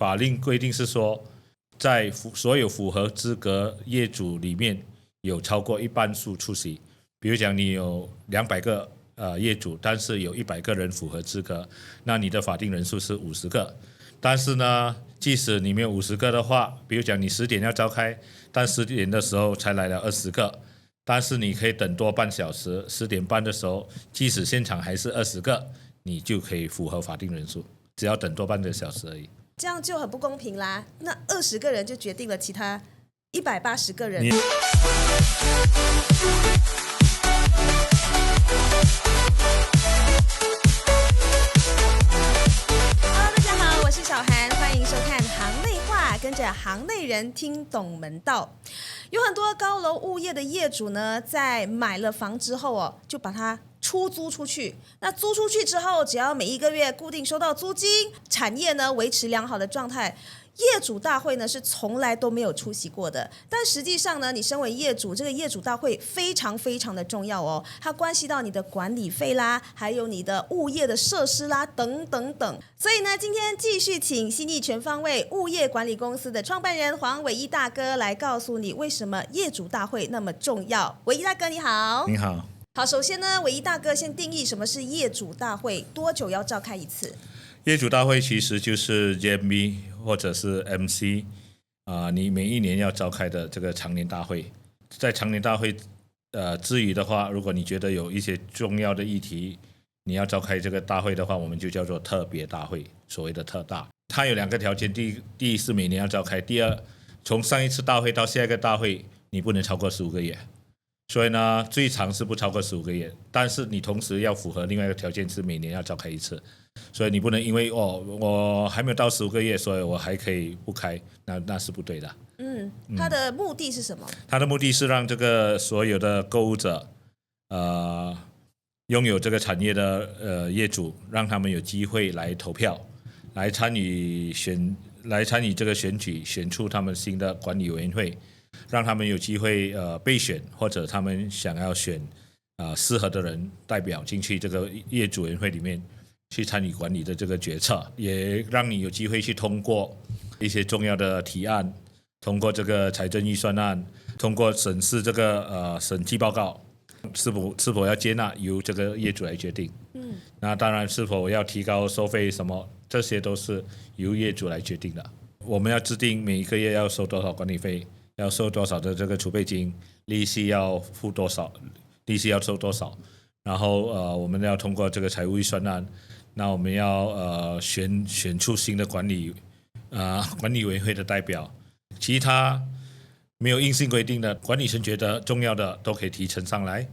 法令规定是说，在所有符合资格业主里面有超过一半数出席。比如讲，你有200个业主，但是有100个人符合资格，那你的法定人数是50个。但是呢，即使你没有50个的话，比如讲你10点要召开，但10点的时候才来了20个，但是你可以等多半小时，10点半的时候，即使现场还是20个，你就可以符合法定人数，只要等多半个小时而已。这样就很不公平啦！那20个人就决定了其他180个人。Hello， 大家好，我是小涵，欢迎收看行内话，跟着行内人听懂门道。有很多高楼物业的业主呢，在买了房之后就把它出租出去。那租出去之后，只要每一个月固定收到租金，产业呢维持良好的状态。业主大会呢是从来都没有出席过的，但实际上呢，你身为业主，这个业主大会非常非常的重要哦，它关系到你的管理费啦，还有你的物业的设施啦，等等等。所以呢，今天继续请信义全方位物业管理公司的创办人黄伟一大哥来告诉你为什么业主大会那么重要。伟一大哥你好。你好。好，首先呢，伟一大哥先定义什么是业主大会，多久要召开一次？业主大会其实就是 JMB 或者是 MC 你每一年要召开的这个常年大会。在常年大会之余的话，如果你觉得有一些重要的议题，你要召开这个大会的话，我们就叫做特别大会，所谓的特大。它有2个条件，第一是每年要召开，第二从上一次大会到下一个大会，你不能超过15个月。所以呢，最长是不超过15个月，但是你同时要符合另外一个条件是每年要召开一次，所以你不能因为我还没有到15个月，所以我还可以不开，那是不对的。它的目的是什么？它的目的是让这个所有的购物者，拥有这个产业的业主，让他们有机会来投票，来参与这个选举，选出他们新的管理委员会。让他们有机会备选，或者他们想要选适合的人代表进去这个业主委员会里面去参与管理的这个决策，也让你有机会去通过一些重要的提案，通过这个财政预算案，通过审视这个审计报告，是否要接纳由这个业主来决定。那当然是否要提高收费什么，这些都是由业主来决定的。我们要制定每一个月要收多少管理费，要收多少的这个储备金，利息要付多少，利息要收多少，然后我们要通过这个财务预算案，那我们要选出新的管理委员会的代表，其他没有硬性规定的，管理层觉得重要的都可以提呈上来，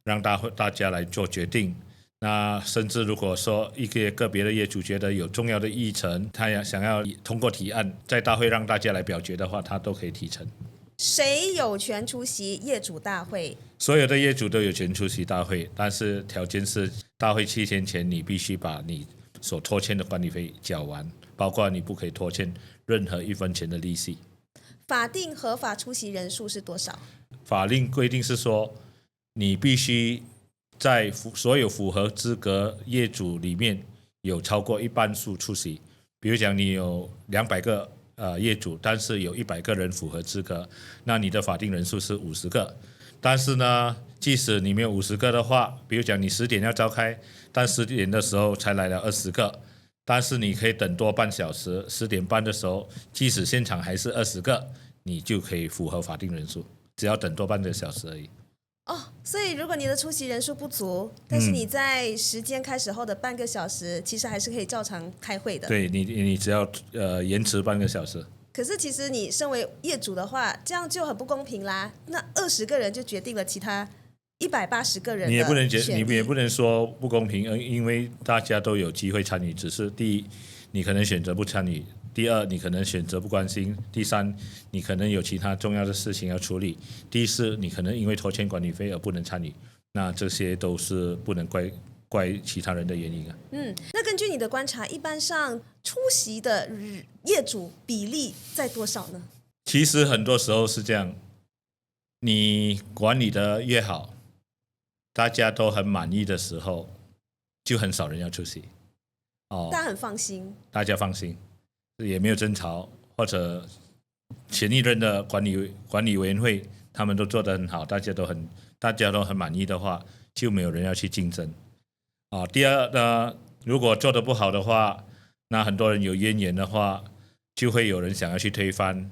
让大家来做决定。那甚至如果说个别的业主觉得有重要的议程，他想要通过提案在大会让大家来表决的话，他都可以提呈。谁有权出席业主大会？所有的业主都有权出席大会，但是条件是大会7天前你必须把你所拖欠的管理费缴完，包括你不可以拖欠任何1分钱的利息。法定合法出席人数是多少？法令规定是说，你必须在所有符合资格业主里面有超过一半数出席。比如讲，你有200个业主，但是有100个人符合资格，那你的法定人数是50个。但是呢，即使你没有50个的话，比如讲你10点要召开，但10点的时候才来了20个，但是你可以等多半小时，10点半的时候，即使现场还是20个，你就可以符合法定人数，只要等多半个小时而已。所以如果你的出席人数不足，但是你在时间开始后的半个小时，其实还是可以照常开会的。对，你只要延迟半个小时。可是其实你身为业主的话，这样就很不公平啦。那20个人就决定了其他180个人的选议。你也不能说不公平，因为大家都有机会参与，只是第一，你可能选择不参与。第二，你可能选择不关心；第三，你可能有其他重要的事情要处理；第四，你可能因为拖欠管理费而不能参与。那这些都是不能怪其他人的原因啊。那根据你的观察，一般上出席的业主比例在多少呢？其实很多时候是这样，你管理的越好，大家都很满意的时候，就很少人要出席。大家很放心。大家放心。也没有争吵，或者前一任的管理委员会他们都做得很好，大家都很满意的话，就没有人要去竞争。第二呢，如果做得不好的话，那很多人有渊源的话，就会有人想要去推翻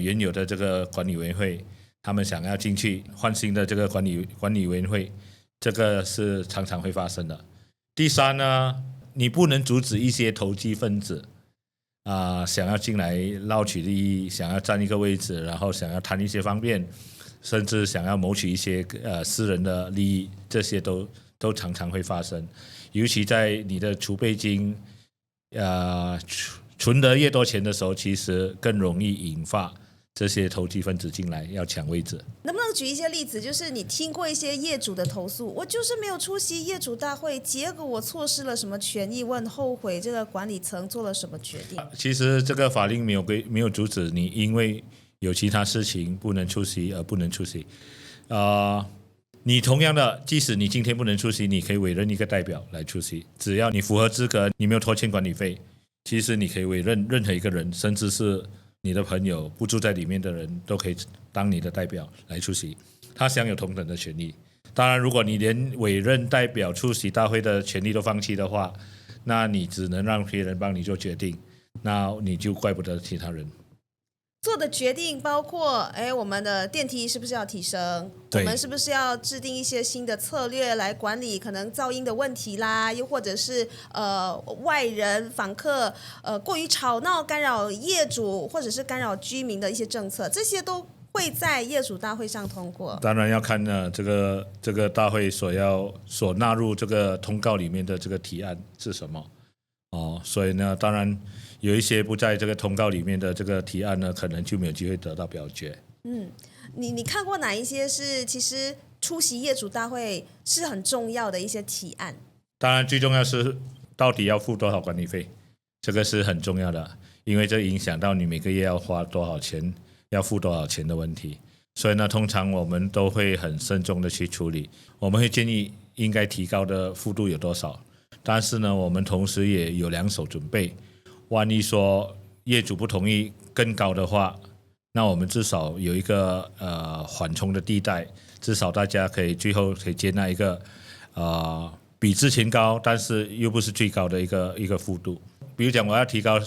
原有的这个管理委员会，他们想要进去换新的这个管理委员会，这个是常常会发生的。第三呢，你不能阻止一些投机分子想要进来捞取利益，想要占一个位置，然后想要贪一些方便，甚至想要谋取一些私人的利益，这些都常常会发生。尤其在你的储备金存得越多钱的时候，其实更容易引发这些投机分子进来要抢位置。能不能举一些例子，就是你听过一些业主的投诉，我就是没有出席业主大会，结果我错失了什么权益，我很后悔这个管理层做了什么决定。其实这个法令没有阻止你因为有其他事情不能出席而不能出席。你同样的，即使你今天不能出席，你可以委任一个代表来出席，只要你符合资格，你没有拖欠管理费，其实你可以委任任何一个人，甚至是你的朋友不住在里面的人都可以当你的代表来出席，他享有同等的权利。当然，如果你连委任代表出席大会的权利都放弃的话，那你只能让别人帮你做决定，那你就怪不得其他人。做的决定包括，我们的电梯是不是要提升？我们是不是要制定一些新的策略来管理可能噪音的问题啦？又或者是外人访客过于吵闹干扰业主或者是干扰居民的一些政策，这些都会在业主大会上通过。当然要看这个大会所纳入这个通告里面的这个提案是什么所以呢，当然有一些不在这个通告里面的这个提案呢，可能就没有机会得到表决。你看过哪一些是其实出席业主大会是很重要的一些提案？当然最重要是到底要付多少管理费，这个是很重要的，因为这影响到你每个月要花多少钱，要付多少钱的问题。所以呢，通常我们都会很慎重的去处理，我们会建议应该提高的幅度有多少，但是呢，我们同时也有两手准备，万一说业主不同意更高的话，那我们至少有一个缓冲的地带，至少大家最后可以接纳一个比之前高，但是又不是最高的一个幅度。比如讲我要提高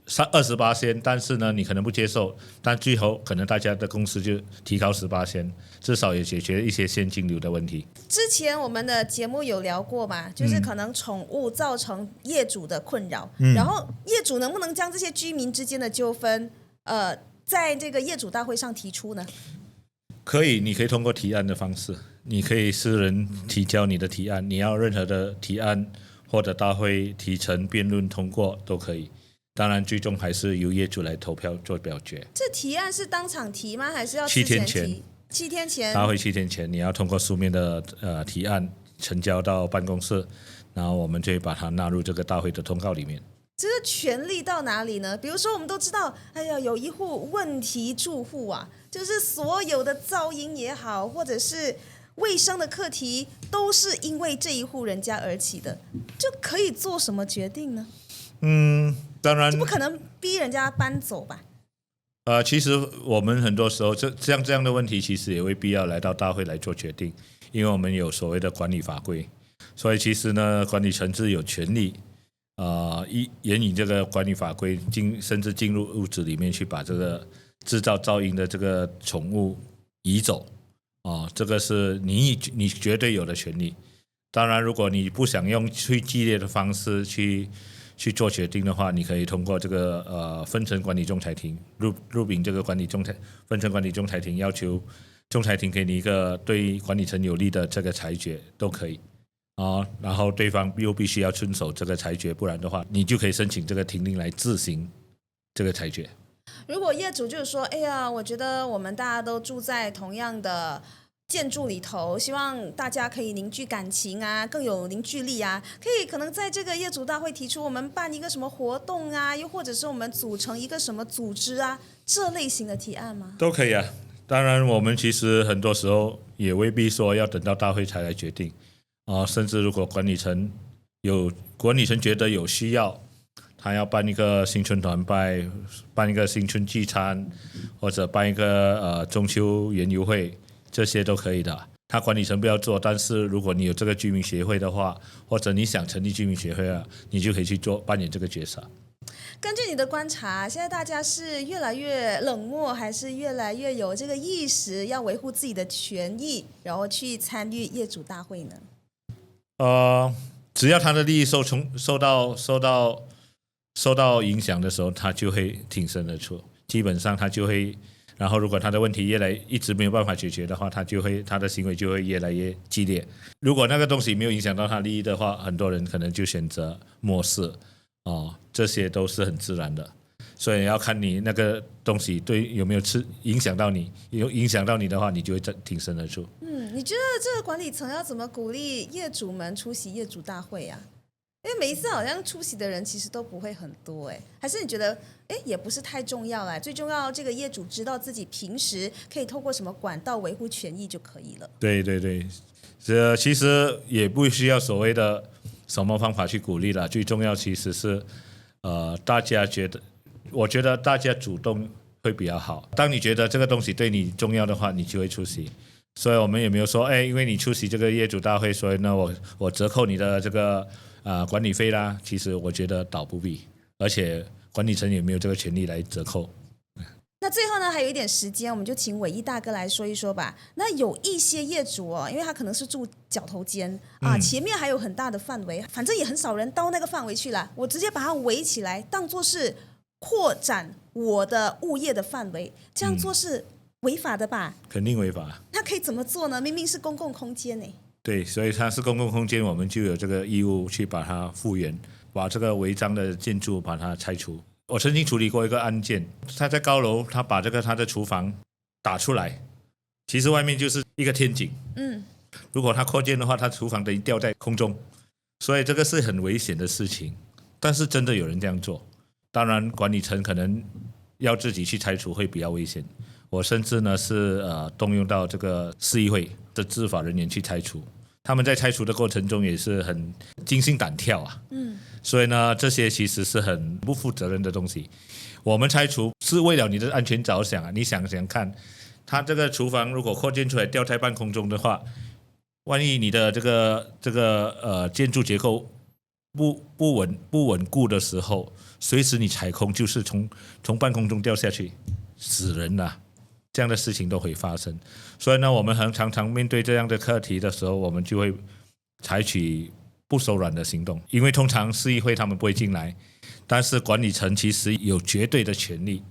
28%，但是呢你可能不接受，但最后可能大家的公司就提高18%，至少也解决一些现金流的问题。之前我们的节目有聊过嘛，就是可能宠物造成业主的困扰，然后业主能不能将这些居民之间的纠纷在这个业主大会上提出呢？可以，你可以通过提案的方式，你可以私人提交你的提案，你要任何的提案或者大会提成辩论通过都可以。当然最终还是由业主来投票做表决。这提案是当场提吗？还是要7天前提？7天前，大会7天前你要通过书面的提案呈交到办公室，然后我们就会把它纳入这个大会的通告里面。这个权利到哪里呢？比如说我们都知道，有一户问题住户啊，就是所有的噪音也好，或者是卫生的课题，都是因为这一户人家而起的，就可以做什么决定呢？当然就不可能逼人家搬走吧。其实我们很多时候这样的问题，其实也未必要来到大会来做决定，因为我们有所谓的管理法规，所以其实呢，管理层是有权利援引这个管理法规甚至进入屋子里面去把这个制造噪音的这个宠物移走这个是你绝对有的权利。当然，如果你不想用最激烈的方式去做决定的话，你可以通过这个分层管理仲裁庭入禀这个分层管理仲裁庭，要求仲裁庭给你一个对管理层有利的这个裁决都可以然后对方又必须要遵守这个裁决，不然的话你就可以申请这个庭令来自行这个裁决。如果业主就是说，我觉得我们大家都住在同样的建筑里头，希望大家可以凝聚感情啊，更有凝聚力啊，可能在这个业主大会提出我们办一个什么活动啊，又或者是我们组成一个什么组织啊，这类型的提案吗？都可以啊。当然我们其实很多时候也未必说要等到大会才来决定甚至如果管理层觉得有需要，他要办一个新春团拜，办一个新春聚餐，或者办一个中秋园游会，这些都可以的。他管理层不要做，但是如果你有这个居民协会的话，或者你想成立居民协会啊，你就可以去扮演这个角色。根据你的观察，现在大家是越来越冷漠，还是越来越有这个意识，要维护自己的权益，然后去参与业主大会呢？只要他的利益受到影响的时候，他就会挺身而出。基本上他就会，然后如果他的问题一直没有办法解决的话，他的行为就会越来越激烈。如果那个东西没有影响到他利益的话，很多人可能就选择漠视。这些都是很自然的，所以要看你那个东西有没有影响到你，有影响到你的话，你就会挺身而出。你觉得这个管理层要怎么鼓励业主们出席业主大会啊？因为每一次好像出席的人其实都不会很多，还是你觉得也不是太重要啦？最重要这个业主知道自己平时可以透过什么管道维护权益就可以了。对对对，这其实也不需要所谓的什么方法去鼓励了，最重要其实是大家我觉得大家主动会比较好。当你觉得这个东西对你重要的话，你就会出席。所以我们也没有说，因为你出席这个业主大会，所以呢我折扣你的这个管理费啦。其实我觉得倒不必，而且管理层也没有这个权利来折扣。那最后呢，还有一点时间，我们就请伟毅大哥来说一说吧。那有一些业主因为他可能是住角头间前面还有很大的范围，反正也很少人到那个范围去了，我直接把它围起来，当作是扩展我的物业的范围，这样做是违法的吧？肯定违法。那可以怎么做呢？明明是公共空间呢。对，所以它是公共空间，我们就有这个义务去把它复原，把这个违章的建筑把它拆除。我曾经处理过一个案件，他在高楼，他把他的厨房打出来，其实外面就是一个天井。如果他扩建的话，他厨房等于吊在空中，所以这个是很危险的事情。但是真的有人这样做，当然管理层可能要自己去拆除会比较危险。我甚至呢是动用到这个市议会的执法人员去拆除，他们在拆除的过程中也是很惊心胆跳啊。所以呢，这些其实是很不负责任的东西。我们拆除是为了你的安全着想啊！你想想看，他这个厨房如果扩建出来吊在半空中的话，万一你的这个建筑结构不稳固的时候，随时你踩空就是从半空中掉下去，死人啊！这样的事情都会发生。所以呢，我们常常面对这样的课题的时候，我们就会采取不手软的行动，因为通常市议会他们不会进来，但是管理层其实有绝对的权利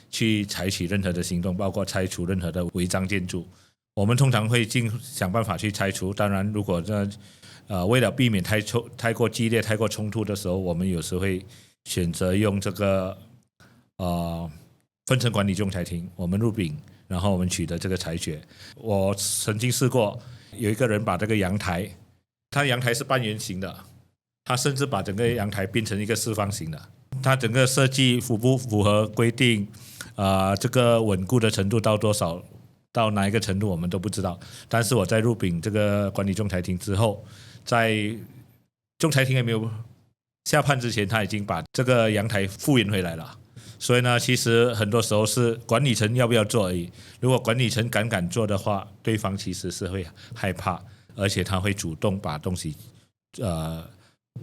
去采取任何的行动，包括拆除任何的违章建筑。我们通常会想办法去拆除。当然，如果为了避免太过激烈、太过冲突的时候，我们有时会选择用这个分层管理仲裁庭，我们入禀，然后我们取得这个裁决。我曾经试过，有一个人把这个阳台，他阳台是半圆形的，他甚至把整个阳台变成一个四方形的。他整个设计符不符合规定？这个稳固的程度到多少？到哪一个程度我们都不知道。但是我在入禀这个管理仲裁庭之后，在仲裁庭还没有下判之前，他已经把这个阳台复原回来了。所以呢，其实很多时候是管理层要不要做而已。如果管理层敢做的话，对方其实是会害怕，而且他会主动把东西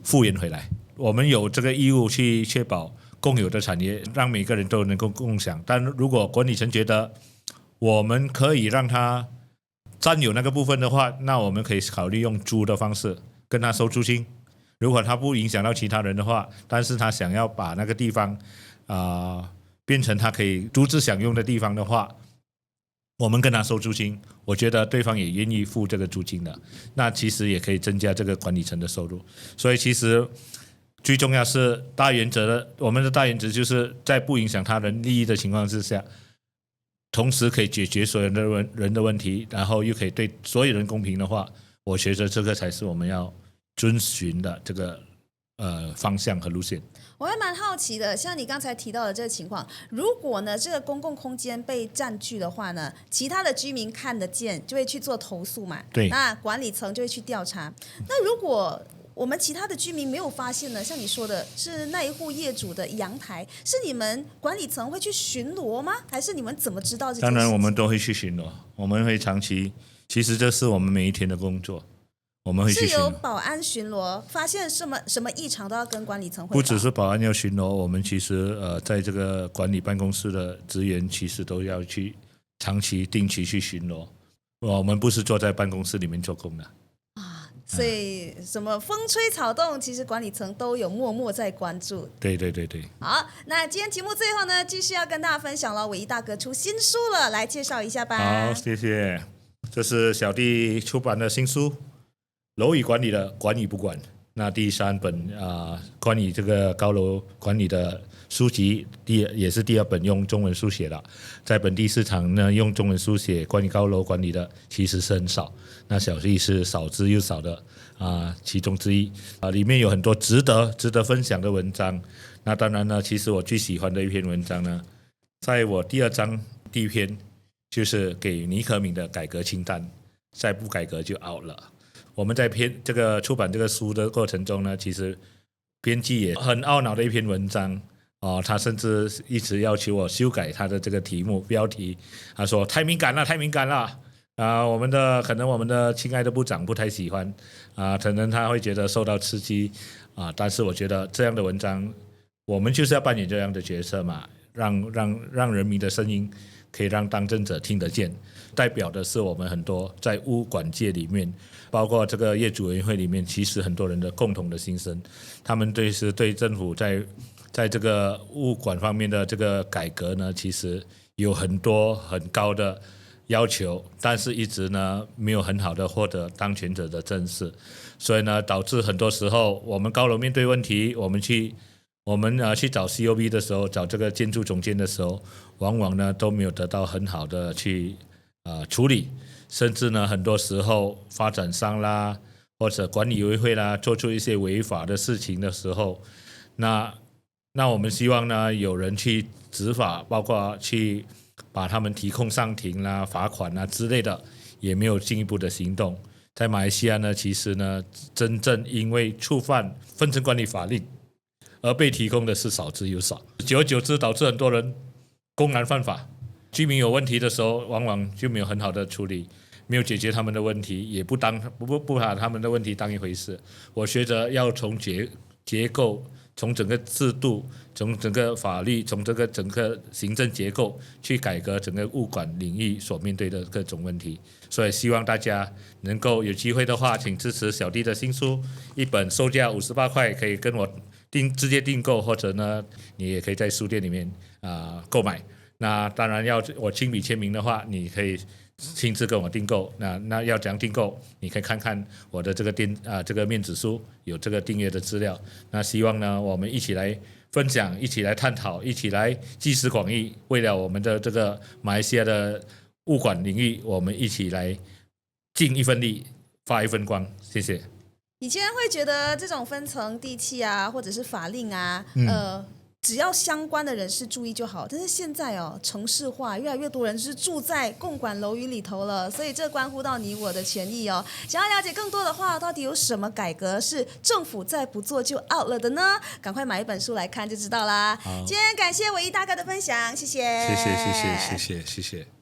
复原回来。我们有这个义务去确保共有的产业，让每个人都能够共享。但如果管理层觉得我们可以让他占有那个部分的话，那我们可以考虑用租的方式跟他收租金。如果他不影响到其他人的话，但是他想要把那个地方变成他可以独自享用的地方的话，我们跟他收租金，我觉得对方也愿意付这个租金的，那其实也可以增加这个管理层的收入。所以其实最重要是大原则，我们的大原则就是在不影响他人利益的情况之下，同时可以解决所有人的问题，然后又可以对所有人公平的话，我觉得这个才是我们要遵循的这个方向和路线。我还蛮好奇的，像你刚才提到的这个情况，如果呢这个公共空间被占据的话呢，其他的居民看得见就会去做投诉嘛，对，那管理层就会去调查。那如果我们其他的居民没有发现呢？像你说的是那一户业主的阳台，是你们管理层会去巡逻吗？还是你们怎么知道这件事情？当然我们都会去巡逻，我们会长期，其实这是我们每一天的工作，我们会去是巡逻。由保安巡逻，发现什么异常都要跟管理层汇报。不只是保安要巡逻，我们其实在这个管理办公室的职员其实都要去长期定期去巡逻。我们不是坐在办公室里面做工的啊，所以什么风吹草动，其实管理层都有默默在关注。对对对对。好，那今天节目最后呢，继续要跟大家分享了，伟毅大哥出新书了，来介绍一下吧。好，谢谢。这是小弟出版的新书《楼宇管理的管理不管》。那第3本关于这个高楼管理的书籍，也是第2本用中文书写的。在本地市场呢，用中文书写关于高楼管理的其实是很少，那小弟是少之又少的其中之一里面有很多值得分享的文章。那当然呢，其实我最喜欢的一篇文章呢，在我第2章第1篇，就是给尼可敏的改革清单，再不改革就 out 了。我们在这个出版这个书的过程中呢，其实编辑也很懊恼的一篇文章他甚至一直要求我修改他的这个题目标题，他说太敏感了可能我们的亲爱的部长不太喜欢可能他会觉得受到刺激但是我觉得这样的文章，我们就是要扮演这样的角色嘛，让人民的声音可以让当政者听得见，代表的是我们很多在物管界里面，包括这个业主委员会里面，其实很多人的共同的心声，他们对政府在这个物管方面的这个改革呢，其实有很多很高的要求，但是一直呢没有很好的获得当权者的正视，所以呢导致很多时候我们高楼面对问题，我们去找 COB 的时候，找这个建筑总监的时候，往往呢都没有得到很好的去处理，甚至呢很多时候发展商啦或者管理委员会啦做出一些违法的事情的时候，那我们希望呢有人去执法，包括去把他们提控上庭啦、罚款啦之类的，也没有进一步的行动。在马来西亚呢，其实呢真正因为触犯分层管理法令而被提供的是少之又少，久而久之导致很多人公然犯法。居民有问题的时候，往往就没有很好的处理，没有解决他们的问题，也不把他们的问题当一回事。我学着要从结构，从整个制度，从整个法律，从这个整个行政结构去改革整个物管领域所面对的各种问题。所以希望大家能够有机会的话，请支持小弟的新书，一本售价58块，可以跟我直接订购，或者呢你也可以在书店里面购买。那当然要我亲笔签名的话，你可以亲自跟我订购。那要怎样订购？你可以看看我的这个这个面子书，有这个订阅的资料。那希望呢我们一起来分享，一起来探讨，一起来集思广益，为了我们的这个马来西亚的物管领域，我们一起来尽一份力，发一份光。谢谢。以前会觉得这种分层地契或者是法令只要相关的人士注意就好，但是现在城市化，越来越多人是住在共管楼宇里头了，所以这关乎到你我的权益想要了解更多的话，到底有什么改革是政府再不做就 out 了的呢？赶快买一本书来看就知道啦。今天感谢伟毅大哥的分享，谢谢。谢谢。